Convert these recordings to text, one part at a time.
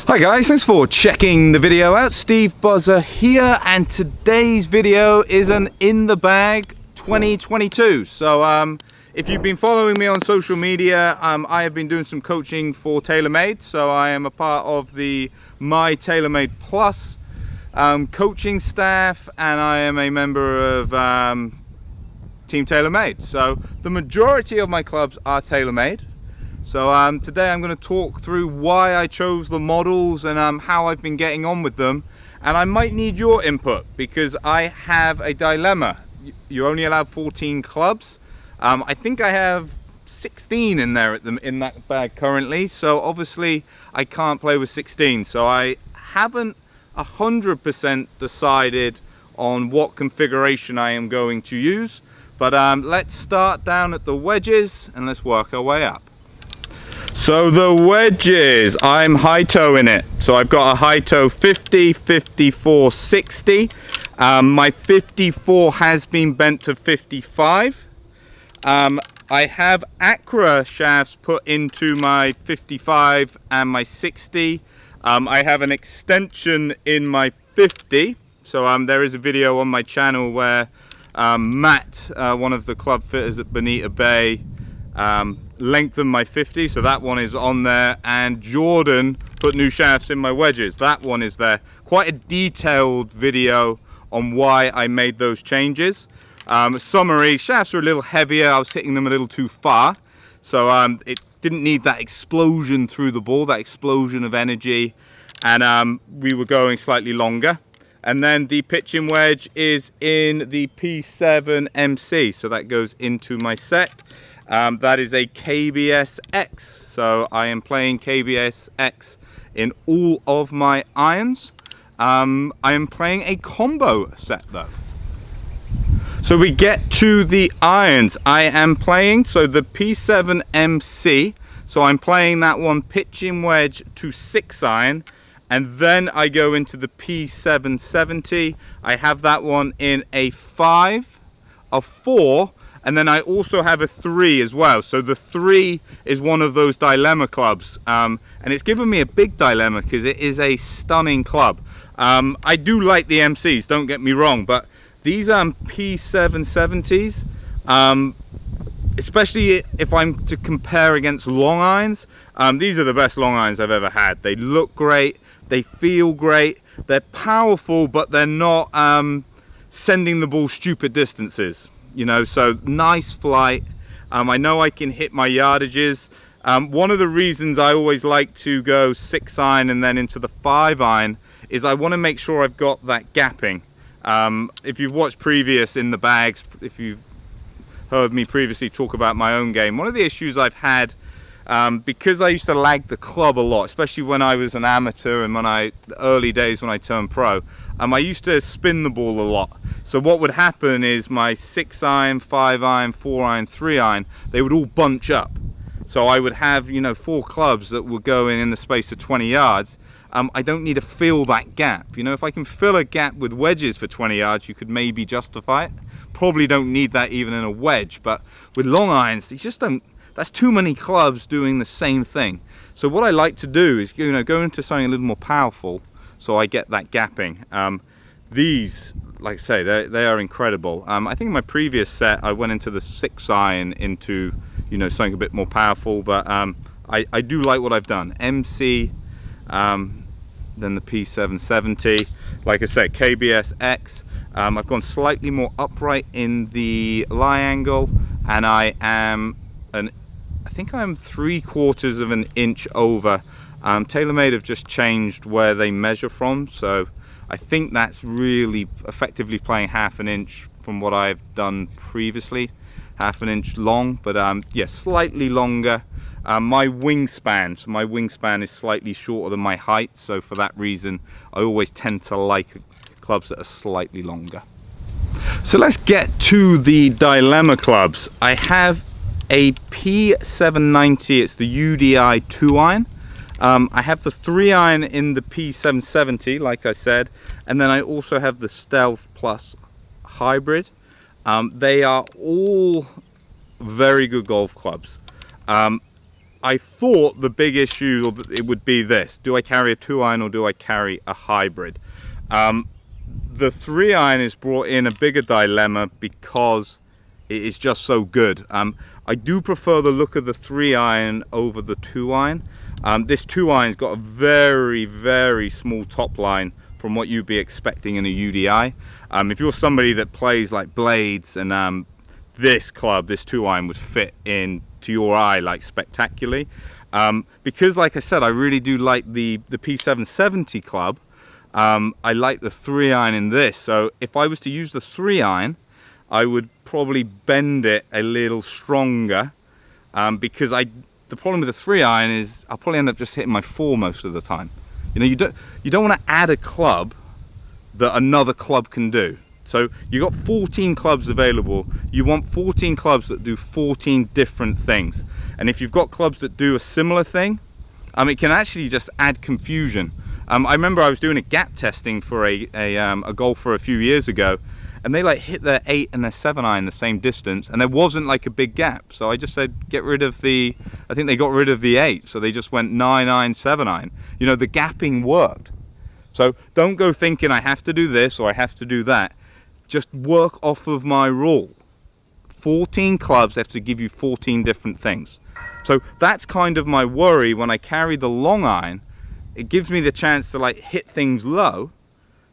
Hi guys, thanks for checking the video out. Steve Buzza here, and today's video is an in the bag 2022. So if you've been following me on social media, I have been doing some coaching for TaylorMade. So I am a part of the My TaylorMade Plus coaching staff, and I am a member of Team TaylorMade. So the majority of my clubs are TaylorMade. So today I'm going to talk through why I chose the models and how I've been getting on with them, and I might need your input because I have a dilemma. You're only allowed 14 clubs. I think I have 16 in there in that bag currently, so obviously I can't play with 16. So I haven't 100% decided on what configuration I am going to use, but let's start down at the wedges and let's work our way up. So the wedges, I'm high toe in it. So I've got a high toe 50, 54, 60. My 54 has been bent to 55. I have Acra shafts put into my 55 and my 60. I have an extension in my 50. So there is a video on my channel where Matt, one of the club fitters at Bonita Bay, lengthened my 50, so that one is on there, and Jordan put new shafts in my wedges. That one is there. Quite a detailed video on why I made those changes. Summary: shafts are a little heavier. I was hitting them a little too far, so it didn't need that explosion through the ball, that explosion of energy, and we were going slightly longer. And then the pitching wedge is in the P7 MC, so that goes into my set. That is a KBS X, so I am playing KBS X in all of my irons. I am playing a combo set though. So we get to the irons. I am playing, so the P7 MC, so I'm playing that one pitching wedge to 6 iron, and then I go into the P770. I have that one in a 5, a 4, and then I also have a 3 as well. So the 3 is one of those dilemma clubs, and it's given me a big dilemma because it is a stunning club. I do like the MCs, don't get me wrong, but these P770s, especially if I'm to compare against long irons, these are the best long irons I've ever had. They look great, they feel great, they're powerful, but they're not sending the ball stupid distances. You know, so nice flight. I know I can hit my yardages. One of the reasons I always like to go 6 iron and then into the 5 iron is I want to make sure I've got that gapping. If you've watched previous in the bags, if you've heard me previously talk about my own game, one of the issues I've had, because I used to lag the club a lot, especially when I was an amateur and the early days when I turned pro, I used to spin the ball a lot. So what would happen is my 6 iron, 5 iron, 4 iron, 3 iron, they would all bunch up. So I would have, you know, 4 clubs that were going in the space of 20 yards. I don't need to fill that gap. You know, if I can fill a gap with wedges for 20 yards, you could maybe justify it. Probably don't need that even in a wedge, but with long irons, you just don't, that's too many clubs doing the same thing. So what I like to do is, you know, go into something a little more powerful so I get that gapping. These, like I say, they are incredible. I think in my previous set I went into the 6 iron into, you know, something a bit more powerful, but I do like what I've done. MC, then the P770, like I said, KBS X. I've gone slightly more upright in the lie angle, and I think I'm 3/4 of an inch over. TaylorMade have just changed where they measure from, so I think that's really effectively playing 1/2 inch from what I've done previously, 1/2 inch long, but yeah, slightly longer. My wingspan is slightly shorter than my height, so for that reason I always tend to like clubs that are slightly longer. So let's get to the dilemma clubs. I have a P790, it's the UDI 2 iron. I have the 3 iron in the P770, like I said, and then I also have the Stealth Plus Hybrid. They are all very good golf clubs. I thought the big issue it would be this: do I carry a 2-iron or do I carry a hybrid? The 3-iron is brought in a bigger dilemma because it is just so good. I do prefer the look of the 3-iron over the 2-iron. This 2-iron's got a very, very small top line from what you'd be expecting in a UDI. If you're somebody that plays like blades, and this club, this 2-iron, would fit into your eye like spectacularly. Because like I said, I really do like the P770 club. I like the 3-iron in this, so if I was to use the 3-iron, I would probably bend it a little stronger, because the problem with the 3-iron is I'll probably end up just hitting my 4 most of the time. You know, you don't want to add a club that another club can do. So you got 14 clubs available. You want 14 clubs that do 14 different things. And if you've got clubs that do a similar thing, it can actually just add confusion. I remember I was doing a gap testing for a golfer a few years ago, and they like hit their 8 and their 7-iron the same distance, and there wasn't like a big gap. So I just said, get rid of I think they got rid of the 8, so they just went 9-iron, 7-iron. You know, the gapping worked. So don't go thinking I have to do this or I have to do that. Just work off of my rule. 14 clubs have to give you 14 different things. So that's kind of my worry when I carry the long iron. It gives me the chance to like hit things low,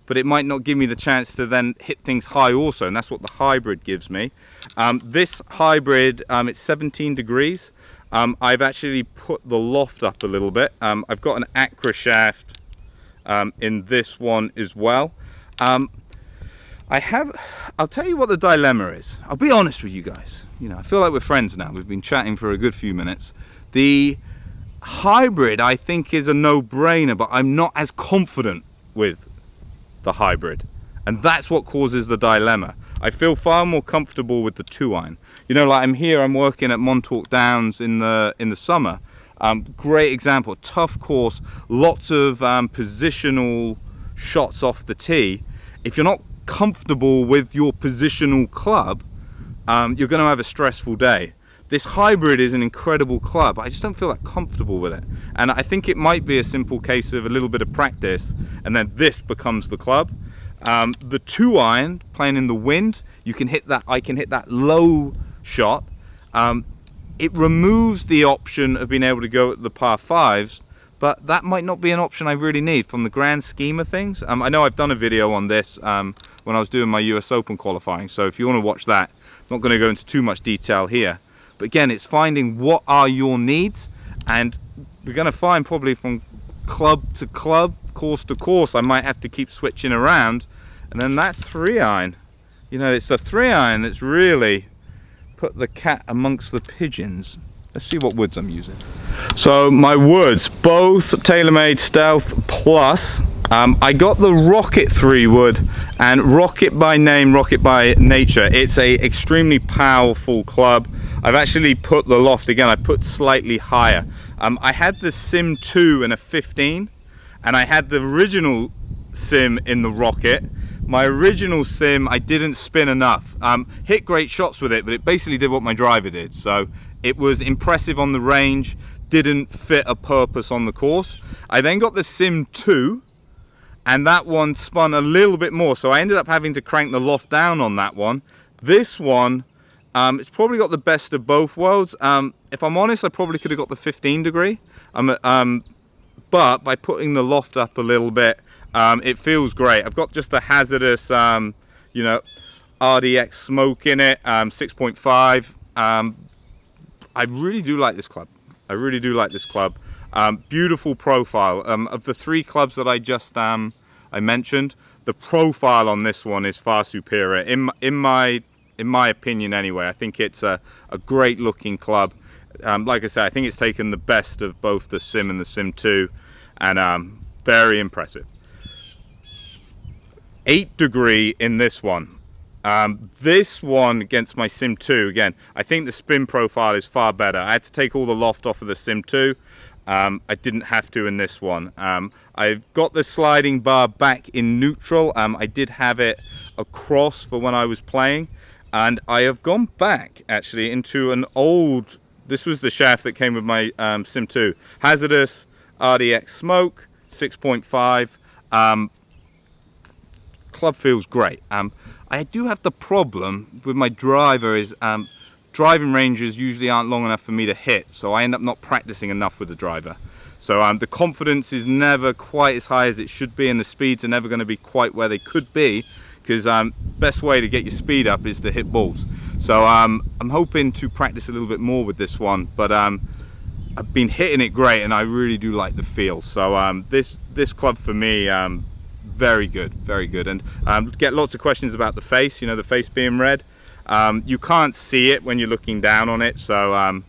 but it might not give me the chance to then hit things high also, and that's what the hybrid gives me. This hybrid, it's 17 degrees. I've actually put the loft up a little bit. I've got an Acra shaft in this one as well. I'll tell you what the dilemma is. I'll be honest with you guys. You know, I feel like we're friends now. We've been chatting for a good few minutes. The hybrid, I think, is a no-brainer, but I'm not as confident with the hybrid, and that's what causes the dilemma. I feel far more comfortable with the 2-iron. You know, like I'm working at Montauk Downs in the summer. Great example, tough course, lots of positional shots off the tee. If you're not comfortable with your positional club, you're going to have a stressful day. This hybrid is an incredible club. I just don't feel that comfortable with it. And I think it might be a simple case of a little bit of practice, and then this becomes the club. The 2-iron, playing in the wind, you can hit that. I can hit that low shot. It removes the option of being able to go at the par 5s, but that might not be an option I really need from the grand scheme of things. I know I've done a video on this when I was doing my US Open qualifying, so if you want to watch that, I'm not going to go into too much detail here. But again, it's finding what are your needs, and we're going to find probably from club to club, course to course, I might have to keep switching around. And then that 3-iron, you know, it's the 3-iron that's really put the cat amongst the pigeons. Let's see what woods I'm using. So my woods, both TaylorMade Stealth Plus. I got the Rocket 3 wood, and Rocket by name, Rocket by nature. It's a extremely powerful club. I've actually put the loft, again, I put slightly higher. I had the Sim 2 in a 15, and I had the original Sim in the Rocket. My original Sim, I didn't spin enough. Hit great shots with it, but it basically did what my driver did. So it was impressive on the range, didn't fit a purpose on the course. I then got the Sim 2, and that one spun a little bit more, so I ended up having to crank the loft down on that one. This one, it's probably got the best of both worlds. If I'm honest, I probably could have got the 15 degree, but by putting the loft up a little bit, it feels great. I've got just a hazardous, you know, RDX smoke in it, 6.5. I really do like this club. I really do like this club. Beautiful profile. Of the 3 clubs that I just I mentioned, the profile on this one is far superior in my opinion anyway. I think it's a great looking club. Like I said, I think it's taken the best of both the Sim and the Sim 2, and very impressive. 8 degree in this one. This one against my Sim 2, again, I think the spin profile is far better. I had to take all the loft off of the Sim 2. I didn't have to in this one. I've got the sliding bar back in neutral. I did have it across for when I was playing, and I have gone back actually into an old this was the shaft that came with my Sim 2. Hazardous RDX Smoke, 6.5. Club feels great. I do have the problem with my driver is driving ranges usually aren't long enough for me to hit, so I end up not practicing enough with the driver. So the confidence is never quite as high as it should be, and the speeds are never going to be quite where they could be, because best way to get your speed up is to hit balls. So I'm hoping to practice a little bit more with this one, but I've been hitting it great, and I really do like the feel. So this club for me, very good, very good. And get lots of questions about the face, you know, the face being red. You can't see it when you're looking down on it, so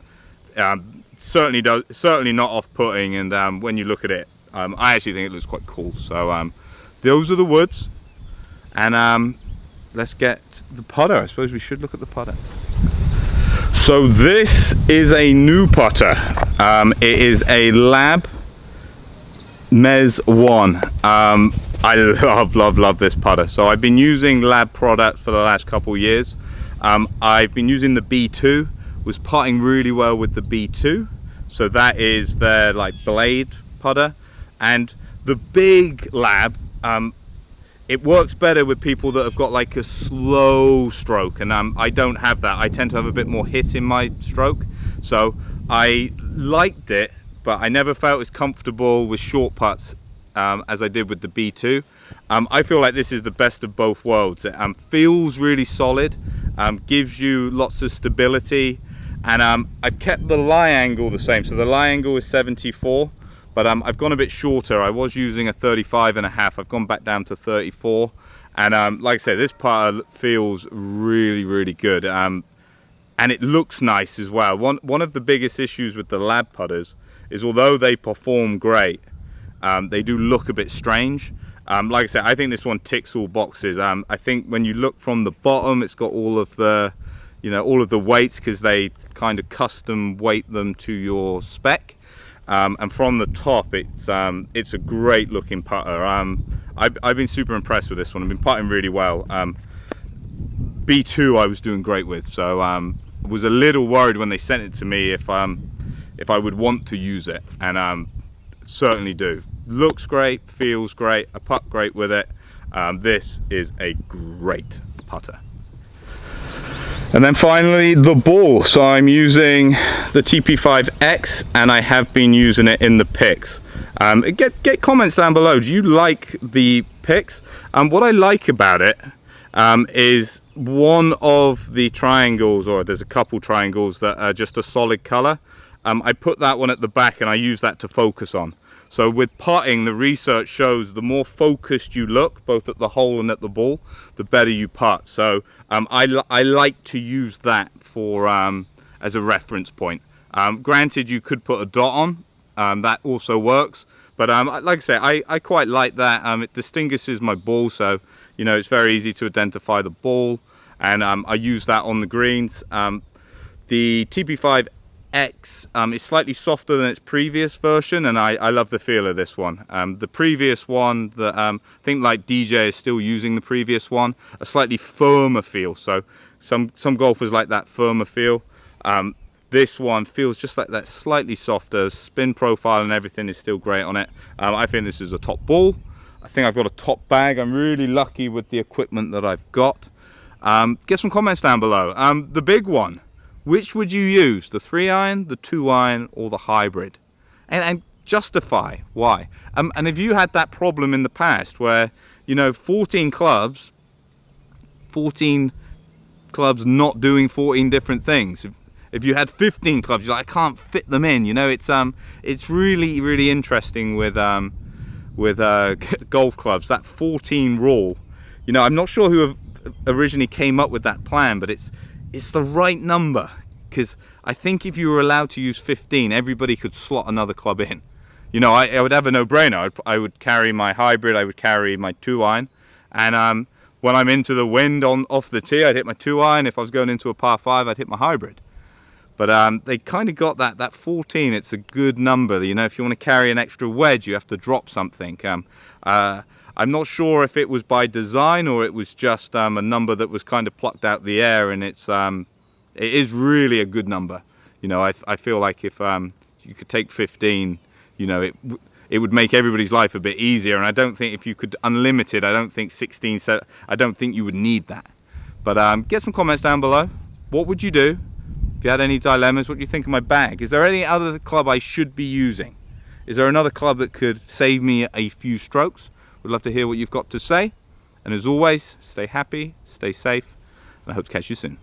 certainly not off-putting, and when you look at it, I actually think it looks quite cool. So those are the woods, and let's get the putter. I suppose we should look at the putter. So this is a new putter. It is a Lab Mez 1. I love this putter. So I've been using Lab products for the last couple years. I've been using the B2, was putting really well with the B2. So that is their like blade putter. And the big Lab, it works better with people that have got like a slow stroke, and I don't have that. I tend to have a bit more hit in my stroke. So I liked it, but I never felt as comfortable with short putts as I did with the B2. I feel like this is the best of both worlds. It feels really solid, gives you lots of stability, and I've kept the lie angle the same. So the lie angle is 74, but I've gone a bit shorter. I was using a 35.5. I've gone back down to 34, and like I say, this putter feels really good, and it looks nice as well. One of the biggest issues with the Lab putters is, although they perform great, they do look a bit strange. Like I said, I think this one ticks all boxes. I think when you look from the bottom, it's got all of the, you know, all of the weights, because they kind of custom weight them to your spec. And from the top, it's a great looking putter. I've been super impressed with this one. I've been putting really well. B2 I was doing great with, so I was a little worried when they sent it to me if I would want to use it, and certainly do. Looks great, feels great, I putt great with it. This is a great putter. And then finally, the ball. So I'm using the TP5X, and I have been using it in the picks. Get comments down below. Do you like the picks? What I like about it is one of the triangles, or there's a couple triangles that are just a solid color. I put that one at the back, and I use that to focus on. So with putting, the research shows the more focused you look, both at the hole and at the ball, the better you putt. So I like to use that for as a reference point. Granted, you could put a dot on, that also works. But like I say, I quite like that. It distinguishes my ball, so you know, it's very easy to identify the ball, and I use that on the greens. The TP5X is slightly softer than its previous version, and I love the feel of this one. The previous one, that I think like DJ is still using the previous one, a slightly firmer feel. So some golfers like that firmer feel. This one feels just like that, slightly softer. Spin profile and everything is still great on it. I think this is a top ball. I think I've got a top bag. I'm really lucky with the equipment that I've got. Get some comments down below. The big one. Which would you use, the 3-iron, the 2-iron, or the hybrid? And justify why. And if you had that problem in the past where, you know, 14 clubs not doing 14 different things. If you had 15 clubs, you're like, I can't fit them in. You know, it's really interesting with golf clubs, that 14 rule. You know, I'm not sure who originally came up with that plan, but it's the right number, because I think if you were allowed to use 15, everybody could slot another club in. You know, I would have a no-brainer. I would carry my hybrid, I would carry my 2-iron, and when I'm into the wind off the tee, I'd hit my 2-iron. If I was going into a par 5, I'd hit my hybrid. But they kind of got that 14. It's a good number. You know, if you want to carry an extra wedge, you have to drop something. I'm not sure if it was by design or it was just a number that was kind of plucked out the air, and it is really a good number. You know, I feel like if you could take 15, you know, it would make everybody's life a bit easier. And I don't think if you could unlimited, I don't think 16, I don't think you would need that. But get some comments down below. What would you do if you had any dilemmas? What do you think of my bag? Is there any other club I should be using? Is there another club that could save me a few strokes? Would love to hear what you've got to say. And as always, stay happy, stay safe, and I hope to catch you soon.